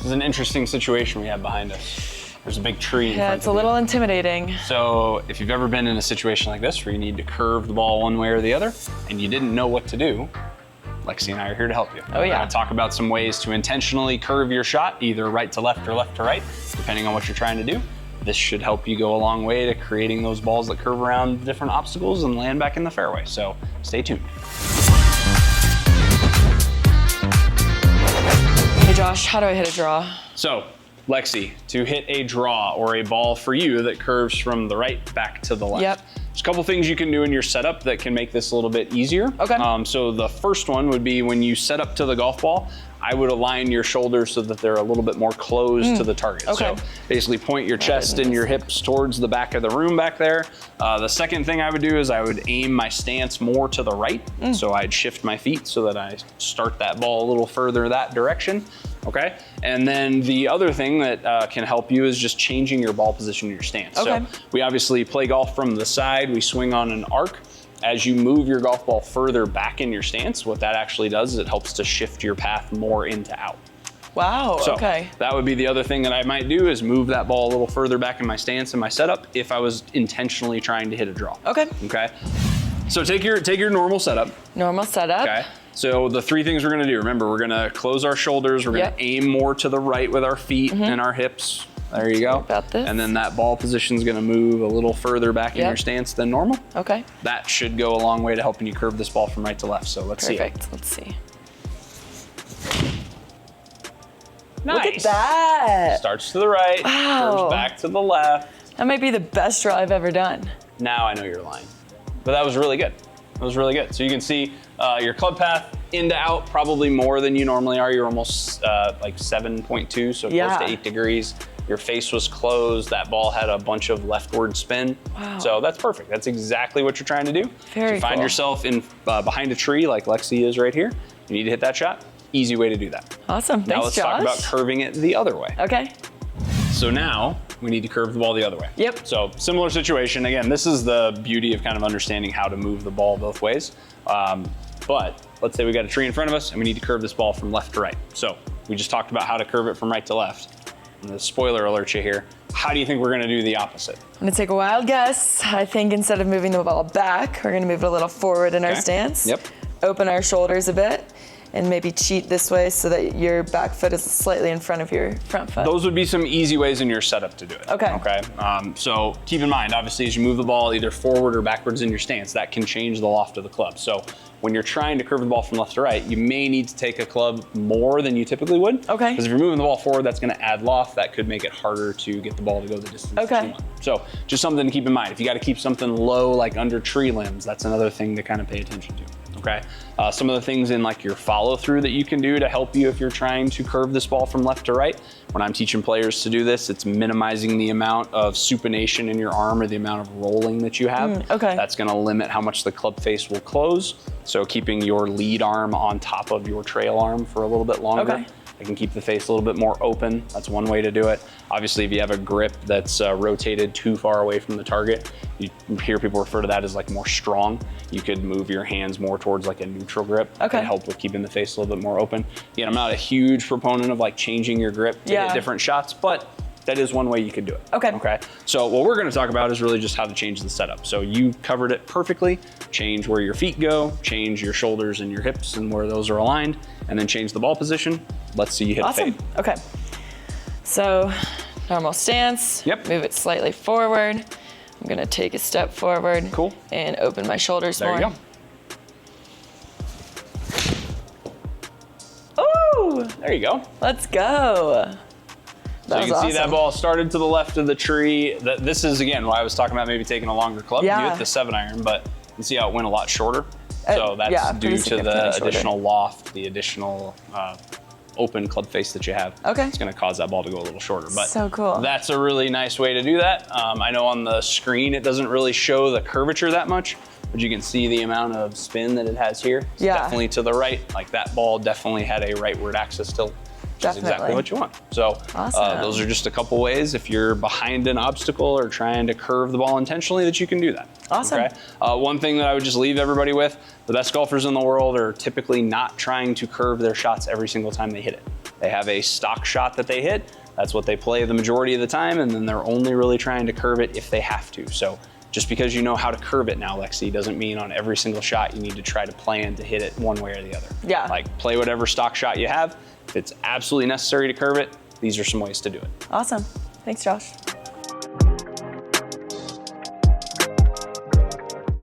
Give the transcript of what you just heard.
is an interesting situation we have behind us. There's a big tree in front of you. Yeah, it's a little intimidating. So if you've ever been in a situation like this where you need to curve the ball one way or the other and you didn't know what to do, Lexi and I are here to help you. Oh, yeah. We're gonna talk about some ways to intentionally curve your shot, either right to left or left to right, depending on what you're trying to do. This should help you go a long way to creating those balls that curve around different obstacles and land back in the fairway. So stay tuned. Hey Josh, how do I hit a draw? So, Lexi, to hit a draw or a ball for you that curves from the right back to the left. Yep. There's a couple things you can do in your setup that can make this a little bit easier. Okay. So the first one would be when you set up to the golf ball, I would align your shoulders so that they're a little bit more closed to the target. Okay. So basically point your chest and your hips towards the back of the room back there. The second thing I would do is I would aim my stance more to the right. So I'd shift my feet so that I start that ball a little further that direction. Okay, and then the other thing that can help you is just changing your ball position in your stance. Okay. So we obviously play golf from the side, we swing on an arc. As you move your golf ball further back in your stance, what that actually does is it helps to shift your path more into out. Wow, So okay. that would be the other thing that I might do is move that ball a little further back in my stance and my setup if I was intentionally trying to hit a draw. Okay. Okay. So take your normal setup. Normal setup. Okay. So the three things we're gonna do, remember, we're gonna close our shoulders, we're gonna aim more to the right with our feet and our hips. There you go. About this. And then that ball position's gonna move a little further back in your stance than normal. Okay. That should go a long way to helping you curve this ball from right to left. So let's see it. Perfect, let's see. Nice. Look at that. Starts to the right, Wow. curves back to the left. That might be the best draw I've ever done. Now I know you're lying. But that was really good. That was really good. So you can see your club path in to out probably more than you normally are. You're almost like 7.2, so close to 8 degrees. Your face was closed. That ball had a bunch of leftward spin. Wow. So that's perfect. That's exactly what you're trying to do. Very If you find cool. yourself in behind a tree like Lexi is right here, you need to hit that shot. Easy way to do that. Awesome, Now thanks let's Josh. talk about curving it the other way. Okay. So now we need to curve the ball the other way. Yep. So similar situation. Again, this is the beauty of kind of understanding how to move the ball both ways. But let's say we got a tree in front of us and we need to curve this ball from left to right. So we just talked about how to curve it from right to left. And the spoiler alert you here. How do you think we're gonna do the opposite? I'm gonna take a wild guess. I think instead of moving the ball back, we're gonna move it a little forward in our stance. Yep. Open our shoulders a bit and maybe cheat this way so that your back foot is slightly in front of your front foot. Those would be some easy ways in your setup to do it. Okay. Okay. So keep in mind, obviously, as you move the ball either forward or backwards in your stance, that can change the loft of the club. So when you're trying to curve the ball from left to right, you may need to take a club more than you typically would. Okay. Because if you're moving the ball forward, that's going to add loft. That could make it harder to get the ball to go the distance that you want. So just something to keep in mind. If you got to keep something low, like under tree limbs, that's another thing to kind of pay attention to. Okay. Some of the things in like your follow through that you can do to help you if you're trying to curve this ball from left to right. When I'm teaching players to do this, it's minimizing the amount of supination in your arm or the amount of rolling that you have. Okay. That's going to limit how much the club face will close. So keeping your lead arm on top of your trail arm for a little bit longer. Okay. It can keep the face a little bit more open. That's one way to do it. Obviously, if you have a grip that's rotated too far away from the target, you hear people refer to that as like more strong. You could move your hands more towards like a neutral grip to help with keeping the face a little bit more open. Again, I'm not a huge proponent of like changing your grip to hit different shots, but that is one way you could do it. Okay. So what we're gonna talk about is really just how to change the setup. So you covered it perfectly. Change where your feet go, change your shoulders and your hips and where those are aligned, and then change the ball position. Let's see you hit a fade. Okay. So normal stance. Yep. Move it slightly forward. I'm gonna take a step forward. Cool. And open my shoulders more. There you go. Ooh! There you go. Let's go. So you can see that ball started to the left of the tree. This is, again, why I was talking about maybe taking a longer club to do it, the 7-iron, but you can see how it went a lot shorter. So that's due to the additional loft, the additional open club face that you have. It's gonna cause that ball to go a little shorter. But so cool. That's a really nice way to do that. I know on the screen it doesn't really show the curvature that much, but you can see the amount of spin that it has here. It's definitely to the right. Like that ball definitely had a rightward axis tilt. Which is exactly what you want. So those are just a couple ways if you're behind an obstacle or trying to curve the ball intentionally that you can do that. Okay? One thing that I would just leave everybody with, the best golfers in the world are typically not trying to curve their shots every single time they hit it. They have a stock shot that they hit. That's what they play the majority of the time, and then they're only really trying to curve it if they have to. So just because you know how to curve it now, Lexi, doesn't mean on every single shot you need to try to plan to hit it one way or the other. Yeah. Like, play whatever stock shot you have. If it's absolutely necessary to curve it, these are some ways to do it. Awesome. Thanks, Josh.